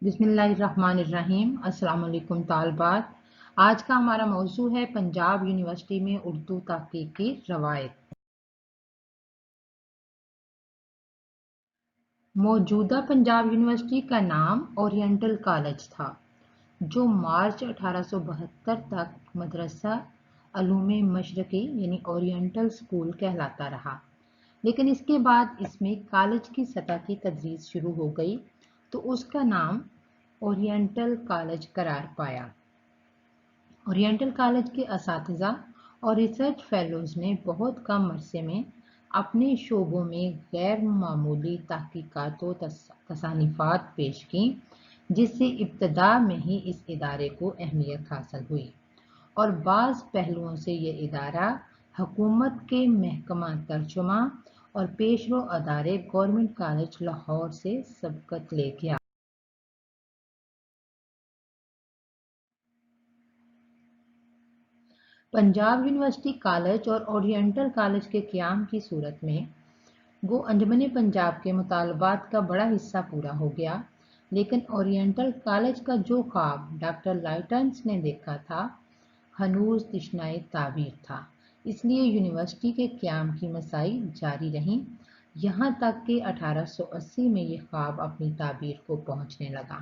بسم اللہ الرحمن الرحیم۔ السلام علیکم طالبات۔ آج کا ہمارا موضوع ہے پنجاب یونیورسٹی میں اردو تحقیق کی روایت۔ موجودہ پنجاب یونیورسٹی کا نام اورینٹل کالج تھا، جو مارچ 1872 تک مدرسہ علوم مشرقی یعنی اورینٹل اسکول کہلاتا رہا، لیکن اس کے بعد اس میں کالج کی سطح کی تدریس شروع ہو گئی تو اس کا نام اورینٹل کالج قرار پایا۔ اورینٹل کالج کے اساتذہ اور ریسرچ فیلوز نے بہت کم عرصے میں اپنے شعبوں میں غیر معمولی تحقیقات و تصانیفات پیش کیں، جس سے ابتدا میں ہی اس ادارے کو اہمیت حاصل ہوئی اور بعض پہلوؤں سے یہ ادارہ حکومت کے محکمہ ترجمہ اور پیشرو ادارے گورنمنٹ کالج لاہور سے سبقت لے گیا۔ پنجاب یونیورسٹی کالج اور اورینٹل کالج کے قیام کی صورت میں گو انجمن پنجاب کے مطالبات کا بڑا حصہ پورا ہو گیا، لیکن اورینٹل کالج کا جو خواب ڈاکٹر لائٹنز نے دیکھا تھا ہنوز تشنۂ تعبیر تھا۔ اس لیے یونیورسٹی کے قیام کی مساعی جاری رہیں، یہاں تک کہ 1880 میں یہ خواب اپنی تعبیر کو پہنچنے لگا۔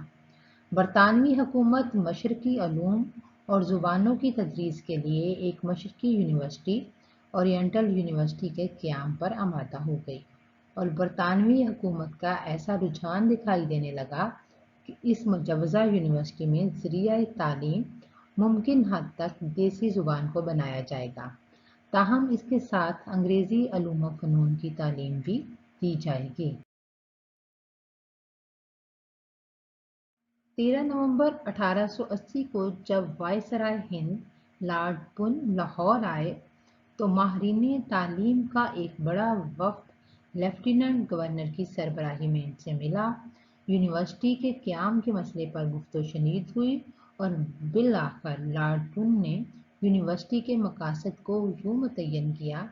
برطانوی حکومت مشرقی علوم اور زبانوں کی تدریس کے لیے ایک مشرقی یونیورسٹی اورینٹل یونیورسٹی کے قیام پر آمادہ ہو گئی، اور برطانوی حکومت کا ایسا رجحان دکھائی دینے لگا کہ اس مجوزہ یونیورسٹی میں ذریعہ تعلیم ممکن حد تک دیسی زبان کو بنایا جائے گا، تاہم اس کے ساتھ انگریزی علوم و فنون کی تعلیم بھی دی جائے گی۔ 13 نومبر 1880 کو جب وائسرائے ہند لارڈ پن لاہور آئے تو ماہرین تعلیم کا ایک بڑا وفد لیفٹیننٹ گورنر کی سربراہی میں ان سے ملا، یونیورسٹی کے قیام کے مسئلے پر گفت و شنید ہوئی اور بالآخر لارڈ پن نے یونیورسٹی کے مقاصد کو یوں متعین کیا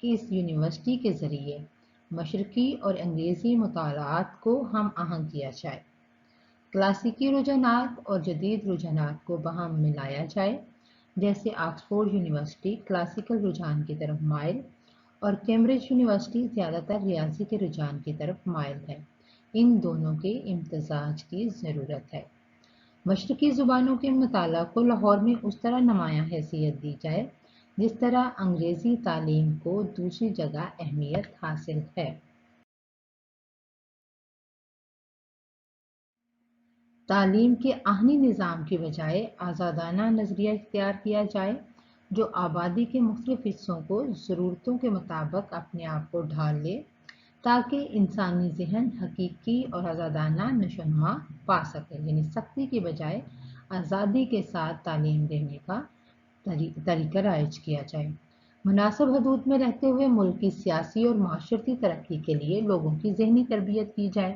کہ اس یونیورسٹی کے ذریعے مشرقی اور انگریزی مطالعات کو ہم آہنگ کیا جائے، کلاسیکی رجحانات اور جدید رجحانات کو باہم ملایا جائے، جیسے آکسفورڈ یونیورسٹی کلاسیکل رجحان کی طرف مائل اور کیمبرج یونیورسٹی زیادہ تر ریاضی کے رجحان کی طرف مائل ہے۔ ان دونوں کے امتزاج کی ضرورت ہے۔ مشرقی زبانوں کے مطالعہ کو لاہور میں اس طرح نمایاں حیثیت دی جائے جس طرح انگریزی تعلیم کو دوسری جگہ اہمیت حاصل ہے۔ تعلیم کے آہنی نظام کی بجائے آزادانہ نظریہ اختیار کیا جائے، جو آبادی کے مختلف حصوں کو ضرورتوں کے مطابق اپنے آپ کو ڈھال لے، تاکہ انسانی ذہن حقیقی اور آزادانہ نشوونما پا سکے، یعنی سختی کی بجائے آزادی کے ساتھ تعلیم دینے کا طریقہ رائج کیا جائے۔ مناسب حدود میں رہتے ہوئے ملک کی سیاسی اور معاشرتی ترقی کے لیے لوگوں کی ذہنی تربیت کی جائے۔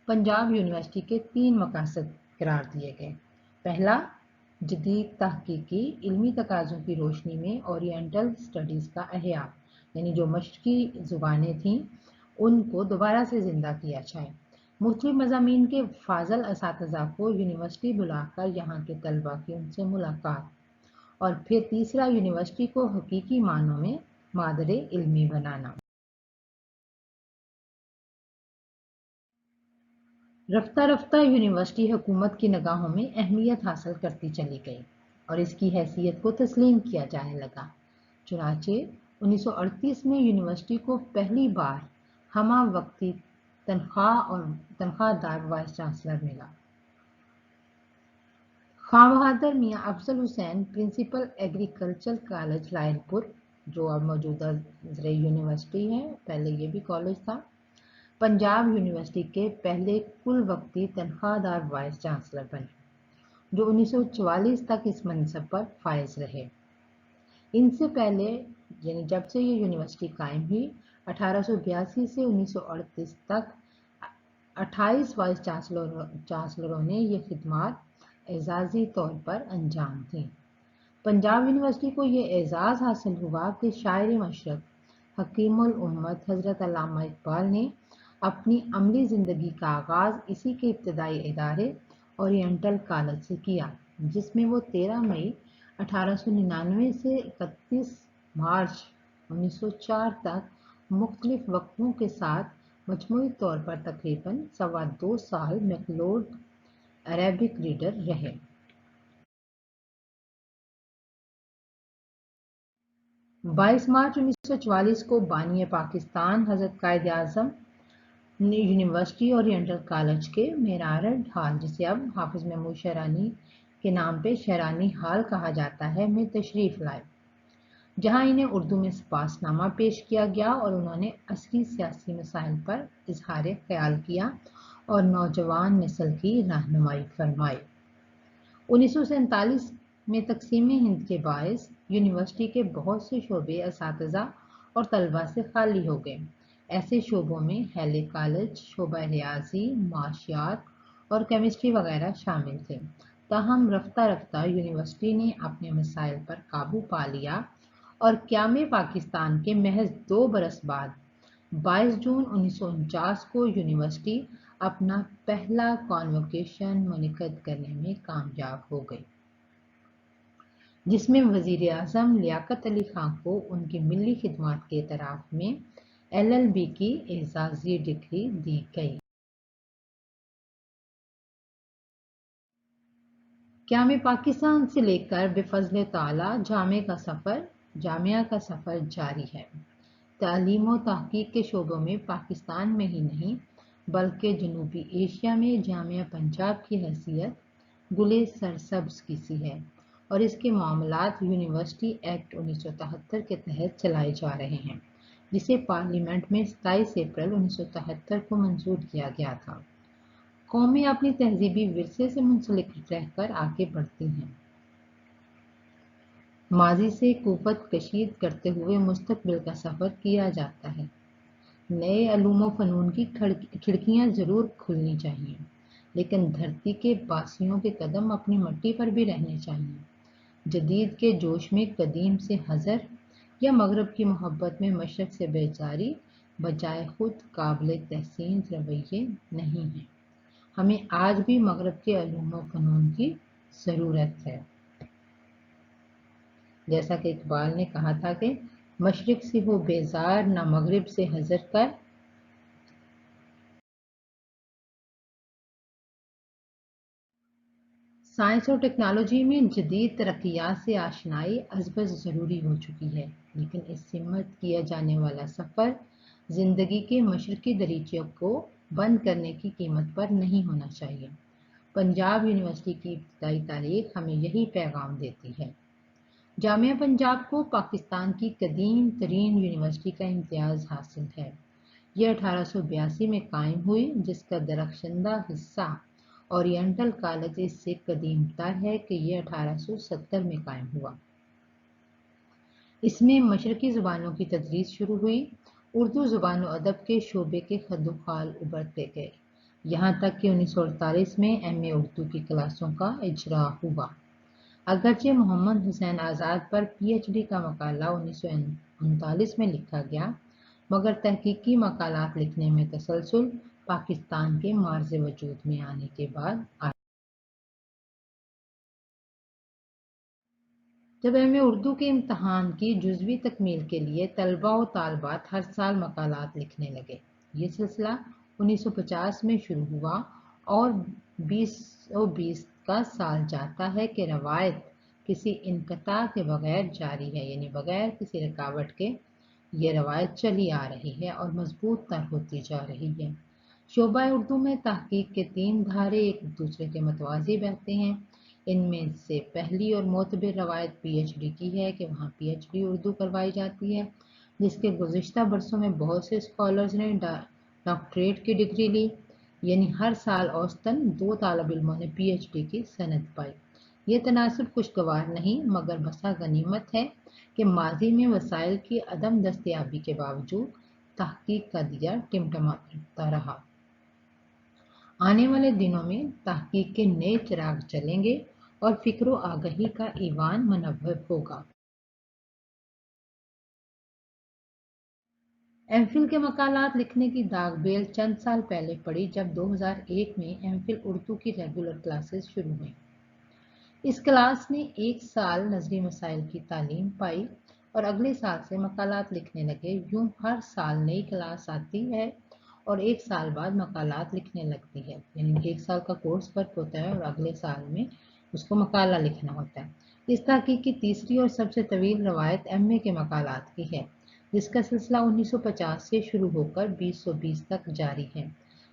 پنجاب یونیورسٹی کے 3 مقاصد قرار دیے گئے۔ پہلا، جدید تحقیقی علمی تقاضوں کی روشنی میں اورینٹل اسٹڈیز کا احیاء، یعنی جو مشرقی زبانیں تھیں ان کو دوبارہ سے زندہ کیا جائے۔ مختلف مضامین کے فاضل اساتذہ کو یونیورسٹی بلا کر یہاں کے طلباء کی ان سے ملاقات، اور پھر تیسرا، یونیورسٹی کو حقیقی معنوں میں مادر علمی بنانا۔ رفتہ رفتہ یونیورسٹی حکومت کی نگاہوں میں اہمیت حاصل کرتی چلی گئی اور اس کی حیثیت کو تسلیم کیا جانے لگا۔ چنانچہ 1938 میں یونیورسٹی کو پہلی بار ہمہ وقتی تنخواہ دار وائس چانسلر ملا۔ خواں بہادر میاں افضل حسین پرنسپل ایگریکلچرل کالج لائل پور، جو اب موجودہ زرعی یونیورسٹی ہے، پہلے یہ بھی کالج تھا، پنجاب یونیورسٹی کے پہلے کل وقتی تنخواہ دار وائس چانسلر بنے، جو 1944 تک اس منصب پر فائز رہے۔ ان سے پہلے، یعنی جب سے یہ یونیورسٹی قائم ہوئی، 1882 سے 1938 تک 28 وائس چانسلروں نے یہ خدمات اعزازی طور پر انجام دیں۔ پنجاب یونیورسٹی کو یہ اعزاز حاصل ہوا کہ شاعر مشرق حکیم الامت حضرت علامہ اقبال نے اپنی عملی زندگی کا آغاز اسی کے ابتدائی ادارے ओरिएंटल कॉलेज से किया, जिसमें वो 13 मई 1899 से 31 मार्च 1904 तक मुख्तलिफ वक्फों के साथ मजमूई तौर पर तकरीबन 2.25 साल मैकलोड अरेबिक रीडर रहे। 22 मार्च 1944 को बानी पाकिस्तान हजरत कायद आज़म यूनिवर्सिटी ओरिएंटल कॉलेज के मेरारड हॉल, जिसे अब हाफिज महमूद शहरानी के नाम पे शहरानी हॉल कहा जाता है, में तशरीफ लाए, जहां इन्हें उर्दू में पासनामा पेश किया गया और उन्होंने असली सियासी मसाइल पर इजहार ख्याल किया और नौजवान नस्ल की रहनुमाई फरमाई। 1947 में तकसीम हिंद के बायस यूनिवर्सिटी के बहुत से शोबे असातिज़ा और तलबा से खाली हो गए। ऐसे शोबों में हैले कॉलेज, शोबा रियाजी, माशियात और केमिस्ट्री वगैरह शामिल थे। ताहम रफ्ता रफ्ता यूनिवर्सिटी ने अपने मसाइल पर काबू पा लिया और क़याम पाकिस्तान के महज 2 बरस बाद 22 जून 1949 को यूनिवर्सिटी अपना पहला कॉन्वोकेशन मुनक्किद करने में कामयाब हो गई, जिसमें वजीर आज़म लियाकत अली खां को उनकी मिली खिदमत के एतराफ़ में LLB की एजाज़ी डिग्री दी गई। क़याम पाकिस्तान से लेकर बेफज़ल ताला जामिया का सफ़र जारी है। तालीम और तहक़ीक़ के शोबों में पाकिस्तान में ही नहीं बल्कि जनूबी एशिया में जामिया पंजाब की हैसियत गुले सरसब्ज़ की सी है और इसके मामलात यूनिवर्सिटी एक्ट 1973 के तहत चलाए जा रहे हैं, जिसे पार्लियामेंट में 27 अप्रैल 1973 को मंजूर किया गया था। कौमें अपनी तहजीबी विरसे से मुंसलिक रहकर आगे बढ़ती हैं, माजी से कुव्वत कशीद करते हुए मुस्तकबिल का सफ़र किया जाता है। नए अलूम फ़नून की खिड़कियाँ ज़रूर खुलनी चाहिए, लेकिन धरती के बासियों के कदम अपनी मट्टी पर भी रहने चाहिए। जदीद के जोश में कदीम से हज़र या मगरब की मोहब्बत में मशरक़ से बेजारी बजाय खुद काबिल तहसीन रवैये नहीं हैं। हमें आज भी मगरब के अलूम फ़नून की ज़रूरत है। जैसा कि इकबाल ने कहा था कि मशरिक़ से हो बेजार ना मगरिब से हज़र कर। साइंस और टेक्नोलॉजी में जदीद तरक्कियात से आशनाई अज़बज़ ज़रूरी हो चुकी है, लेकिन इससे मत किया जाने वाला सफ़र ज़िंदगी के मशरक़ी दरीचे को बंद करने की कीमत पर नहीं होना चाहिए। पंजाब यूनिवर्सिटी की इब्तिदाई तारीख़ हमें यही पैगाम देती है। जामिया पंजाब को पाकिस्तान की कदीम तरीन यूनिवर्सिटी का इम्तियाज़ हासिल है। यह 1882 में कायम हुई, जिसका दरख्शंदा हिस्सा ओरिएंटल कॉलेज इससे कदीम तर है कि यह 1870 में कायम हुआ। इसमें मशरक़ी ज़ुबानों की तदरीस शुरू हुई। उर्दू ज़ुबान और अदब के शोबे के खदोखाल उभरते गए, यहाँ तक कि 1948 में MA उर्दू की क्लासों का इजरा हुआ। अगरचे मोहम्मद हुसैन आज़ाद पर PhD का मकाला 1939 में लिखा गया, मगर तहकीकी मकालात लिखने में तसलसल पाकिस्तान के मार्ज़ वजूद में आने के बाद आया। जब MA उर्दू के इम्तहान की जुज़वी तकमील के लिए तलबा और तालबात हर साल मकालात लिखने लगे। ये सिलसिला 1950 में शुरू हुआ और 2020 का साल जाता है कि रवायत किसी इनक़ता के बगैर जारी है, यानी बगैर किसी रुकावट के ये रवायत चली आ रही है और मजबूत तर होती जा रही है। शोबा उर्दू में तहकीक के 3 धारे एक दूसरे के मतवाज़ी बहते हैं। इनमें से पहली और मोतबर रवायत PhD की है कि वहाँ PhD उर्दू करवाई जाती है, जिसके गुज़िश्ता बरसों में बहुत से स्कॉलर्स ने डॉक्टरेट की डिग्री ली, यानी हर साल औसतन 2 तालिब इल्मों ने PhD की सनद पाई। ये तनासब खुशगवार नहीं मगर बसा गनीमत है कि माजी में वसाइल की अदम दस्तयाबी के बावजूद तहकीक का दिया टिमटिमाता रहा। आने वाले दिनों में तहकीक के नए चिराग जलेंगे और फिक्र आगही का ईवान मुनव्वर होगा। एमफिल के मकालात लिखने की दाग बेल चंद साल पहले पड़ी जब 2001 में एमफिल उर्दू की रेगुलर क्लासेस शुरू हुई। इस क्लास ने एक साल नजरी मसाइल की तालीम पाई और अगले साल से मकालात लिखने लगे। यूं हर साल नई क्लास आती है और एक साल बाद मकालात लिखने लगती है, यानी एक साल का कोर्स वर्क होता है और अगले साल में उसको मकाला लिखना होता है। इस तहकीक की तीसरी और सबसे तवील रवायत एमए के मकालात की है, जिसका सिलसिला 1950 से शुरू होकर 2020 तक जारी है,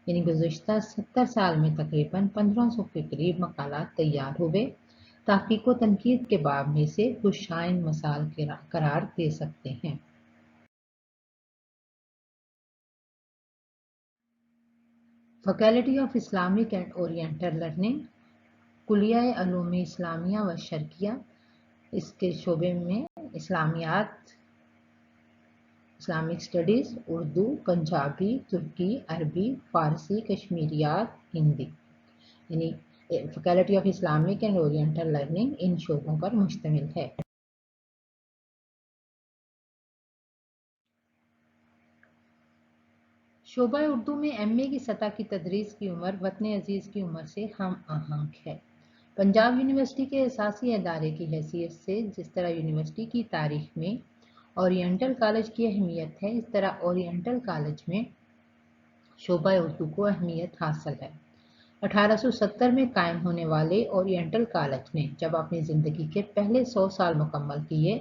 यानी गुज़िश्ता 70 साल में तकरीबन 1500 के करीब मकालात तैयार हुए। तहकीक व तनकीद के बाब में से कुछ शाइन मसाल करार दे सकते हैं। Faculty of Islamic and oriental learning, कुलिया उलूम इस्लामिया व शर्किया, इसके शोबे में इस्लामियात, इस्लामिक स्टडीज़, उर्दू, पंजाबी, तुर्की, अरबी, फ़ारसी, कश्मीरियात, हिंदी, यानी faculty of Islamic and oriental learning इन शोबों पर मुश्तमिल है। शोबा उर्दू में एमए की सतह की तदरीस की उम्र वतन अजीज़ की उम्र से हम आहंग है। पंजाब यूनिवर्सिटी के असासी अदारे की हैसियत से जिस तरह यूनिवर्सिटी की तारीख में ओरिएंटल कॉलेज की अहमियत है, इस तरह ओरिएंटल कॉलेज में शोबा उर्दू को अहमियत हासिल है। 1870 में कायम होने वाले ओरिएंटल कॉलेज ने जब अपनी ज़िंदगी के पहले 100 साल मुकम्मल किए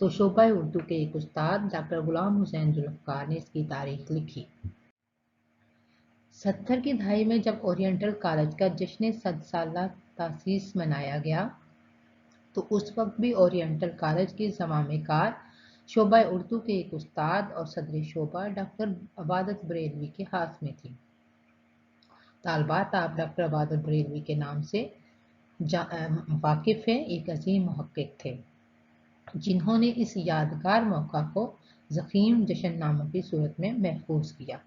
तो शोबा उर्दू के एक उस्ताद डॉक्टर गुलाम हुसैन जुल्फ़कार ने इसकी तारीख लिखी। 70 की दहाई में जब ओरिएंटल कॉलेज का जश्न 100 साला तासीस मनाया गया तो उस वक्त भी ओरिएंटल कॉलेज के ज़मामेकार शोबा उर्दू के एक उस्ताद और सदर शोबा डॉक्टर अबादत बरेलवी के हाथ में थी। तालबात आप डॉक्टर अबादत बरेलवी के नाम से वाकिफ है, एक अजीम मुहक्किक थे जिन्होंने इस यादगार मौका को ज़ख़ीम जश्न-नामों की सूरत में महफूज किया।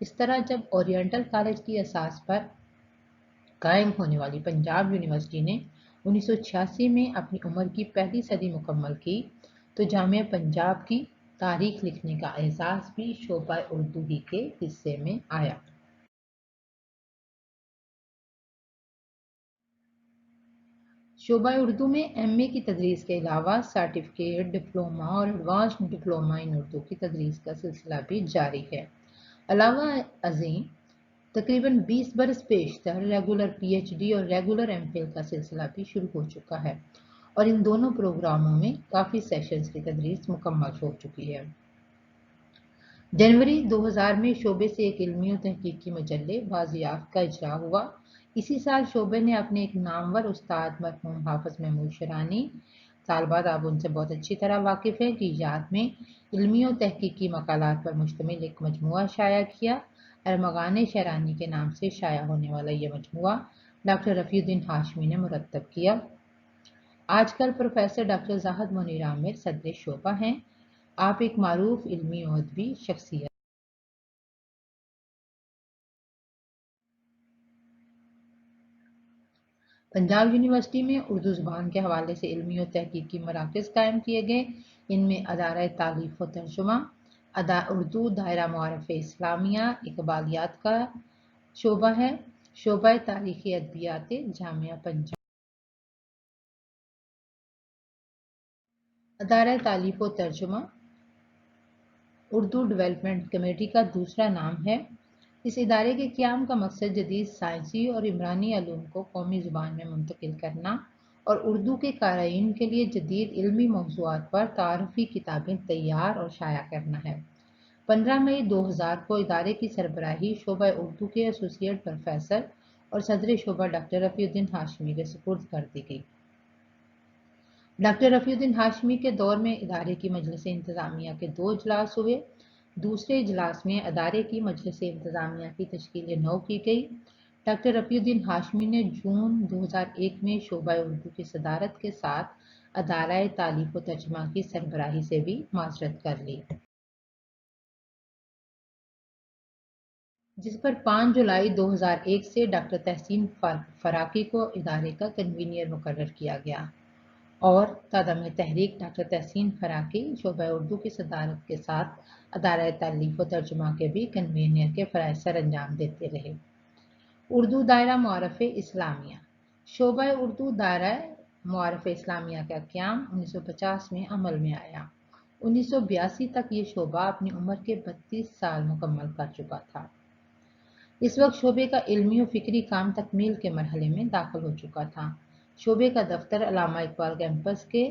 इस तरह जब ओरिएंटल कॉलेज की असास पर कायम होने वाली पंजाब यूनिवर्सिटी ने 1986 में अपनी उम्र की पहली सदी मुकम्मल की तो जामिया पंजाब की तारीख लिखने का एहसास भी शोबा उर्दू ही के हिस्से में आया। शोबा उर्दू में एमए की तदरीस के अलावा सर्टिफिकेट, डिप्लोमा और एडवांस्ड डिप्लोमा इन उर्दू की तदरीस का सिलसिला भी जारी है। अलावा अज़ीम तकरीबन 20 बरस पेशतर रेगुलर पीएचडी और रेगुलर एमफिल का सिलसिला भी शुरू हो चुका है और इन दोनों प्रोग्रामों में काफ़ी सेशंस की तदरीस मुकम्मल हो चुकी है। जनवरी 2000 में शोबे से एक इल्मी और तहकीकी मजल्ले बाज़ियाफ़त का इजरा हुआ। इसी साल शोबे ने अपने एक नामवर उस्ताद मरहूम हाफिज महमूद शरानी, साल बाद आप उनसे बहुत अच्छी तरह वाकिफ़ हैं, की याद में इल्मी और तहकीकी मकालात पर मुश्तमिल एक मजमुआ शाया किया। अरमगान शरानी के नाम से शाया होने वाला ये मजमुआ डॉक्टर रफ़ीउद्दीन हाशमी ने मुरत्तब किया। आजकल प्रोफेसर डॉक्टर ज़ाहिद मुनीर आमिर सदर शोबा हैं। आप एक मारूफ इल्मी और अदबी शख्सियत। पंजाब यूनिवर्सिटी में उर्दू ज़ुबान के हवाले से इल्मी और तहकीकी मराकज़ कायम किए गए। इनमें अदारा तालीफ़ व तर्जुमा, उर्दू दायरा मुआरफ़ इस्लामिया, इकबालियात का शोबा है, शोबा तारीख़ी अदबियात जामिया पंजाब। अदारा तालीफ़ व तर्जुमा उर्दू डेवलपमेंट कमेटी का दूसरा नाम है। इस इदारे के क़याम का मकसद जदीद साइंसी और इमरानी अलूम को कौमी ज़ुबान में मुंतकिल करना और उर्दू के क़ारीन के लिए जदीद इल्मी मौज़ूआत पर तारुफ़ी किताबें तैयार और शाया करना है। 15 मई 2000 को इदारे की सरबराही शोबा उर्दू के एसोसिएट प्रोफेसर और सदर शोबा डॉक्टर रफ़ीउद्दीन हाशमी के सुपुर्द कर दी गई। डॉक्टर रफ़ीउद्दीन हाशमी के दौर में इदारे की मजलिस इंतज़ामिया के 2 इजलास हुए। दूसरे इजलास में अदारे की मजलिस इंतज़ामिया की तश्कील नौ की गई। डॉक्टर रफ़ीउद्दीन हाशमी ने जून 2001 में शोबा उर्दू की सदारत के साथ अदारा तालीफ़ व तर्जुमा की सरबराही से भी माज़रत कर ली, जिस पर 5 जुलाई 2001 से डॉक्टर तहसीन फराकी को इदारे का कन्वीनियर मुकर्रर किया गया। اور تادم تحریک ڈاکٹر تحسین فراقی شعبہ اردو کی صدارت کے ساتھ ادارہ تالیف و ترجمہ کے بھی کنوینئر کے فرائض سر انجام دیتے رہے۔ اردو دائرہ معارف اسلامیہ شعبہ اردو دائرہ معارف اسلامیہ کا قیام 1950 میں عمل میں آیا۔ 1982 تک یہ شعبہ اپنی عمر کے 32 سال مکمل کر چکا تھا۔ اس وقت شعبے کا علمی و فکری کام تکمیل کے مرحلے میں داخل ہو چکا تھا۔ شعبے کا دفتر علامہ اقبال کیمپس کے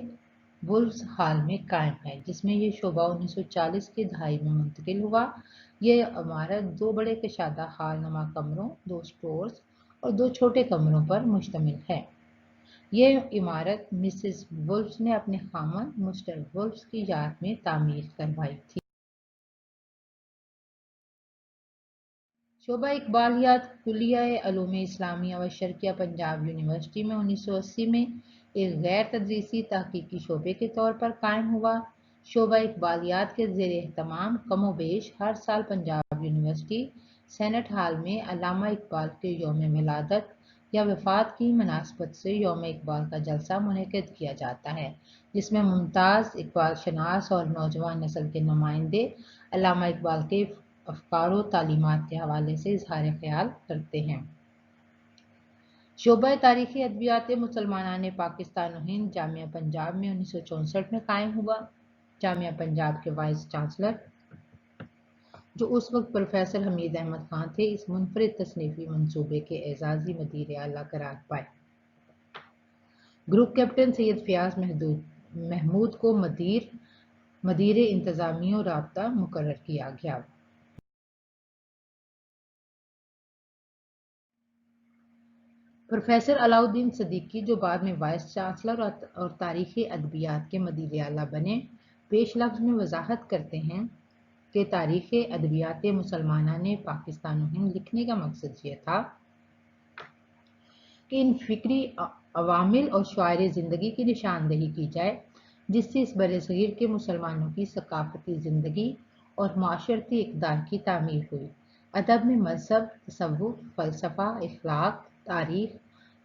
وولز ہال میں قائم ہے، جس میں یہ شعبہ 1940 کی دہائی میں منتقل ہوا۔ یہ عمارت 2 بڑے کشادہ ہال نما کمروں، 2 سٹورز اور 2 چھوٹے کمروں پر مشتمل ہے۔ یہ عمارت مسز وولز نے اپنے خاوند مسٹر وولز کی یاد میں تعمیر کروائی تھی۔ شعبہ اقبالیات کلیہ علوم اسلامیہ و شرقیہ پنجاب یونیورسٹی میں 1980 میں ایک غیر تدریسی تحقیقی شعبے کے طور پر قائم ہوا۔ شعبہ اقبالیات کے زیر اہتمام کم و بیش ہر سال پنجاب یونیورسٹی سینٹ ہال میں علامہ اقبال کے یوم ولادت یا وفات کی مناسبت سے یوم اقبال کا جلسہ منعقد کیا جاتا ہے، جس میں ممتاز اقبال شناس اور نوجوان نسل کے نمائندے علامہ اقبال کے افکار و تعلیمات کے حوالے سے اظہار خیال کرتے ہیں۔ شعبہ تاریخی ادبیات مسلمانان پاکستان و ہند جامعہ پنجاب میں 1964 میں قائم ہوا۔ جامعہ پنجاب کے وائس چانسلر، جو اس وقت پروفیسر حمید احمد خان تھے، اس منفرد تصنیفی منصوبے کے اعزازی مدیر اعلیٰ قرار پائے۔ گروپ کیپٹن سید فیاض محمود کو مدیر انتظامی و رابطہ مقرر کیا گیا۔ پروفیسر علاء الدین صدیقی، جو بعد میں وائس چانسلر اور تاریخی ادبیات کے مدیر اعلیٰ بنے، پیش لفظ میں وضاحت کرتے ہیں کہ تاریخ ادبیات مسلمانان پاکستان و ہند لکھنے کا مقصد یہ تھا کہ ان فکری عوامل اور شعائر زندگی کی نشاندہی کی جائے جس سے اس برصغیر کے مسلمانوں کی ثقافتی زندگی اور معاشرتی اقدار کی تعمیر ہوئی۔ ادب میں مذہب، تصوف، فلسفہ، اخلاق، تاریخ،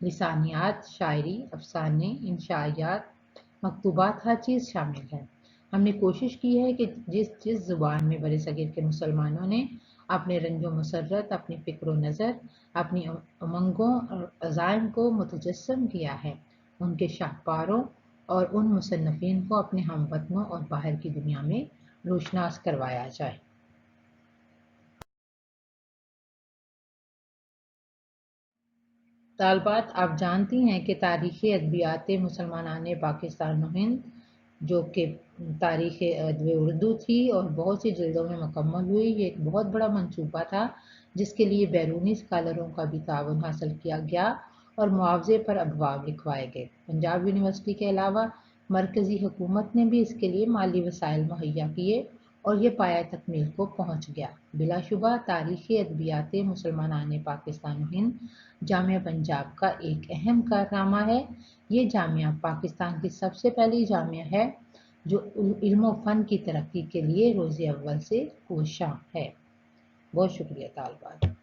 لسانیات، شاعری، افسانے، انشائیات، مکتوبات، ہر چیز شامل ہے۔ ہم نے کوشش کی ہے کہ جس زبان میں برصغیر کے مسلمانوں نے اپنے رنج و مسرت، اپنی فکر و نظر، اپنی امنگوں اور عزائم کو متجسم کیا ہے، ان کے شاہکاروں اور ان مصنفین کو اپنے ہم وطنوں اور باہر کی دنیا میں روشناس کروایا جائے۔ طالبات، آپ جانتی ہیں کہ تاریخ ادبیات مسلمانان پاکستان و ہند، جو کہ تاریخ ادب اردو تھی اور بہت سی جلدوں میں مکمل ہوئی، یہ ایک بہت بڑا منصوبہ تھا جس کے لیے بیرونی اسکالروں کا بھی تعاون حاصل کیا گیا اور معاوضے پر ابواب لکھوائے گئے۔ پنجاب یونیورسٹی کے علاوہ مرکزی حکومت نے بھی اس کے لیے مالی وسائل مہیا کیے اور یہ پایہ تکمیل کو پہنچ گیا۔ بلا شبہ تاریخ ادبیات مسلمانان پاکستان و ہند جامعہ پنجاب کا ایک اہم کارنامہ ہے۔ یہ جامعہ پاکستان کی سب سے پہلی جامعہ ہے جو علم و فن کی ترقی کے لیے روز اول سے کوشاں ہے۔ بہت شکریہ طالبات۔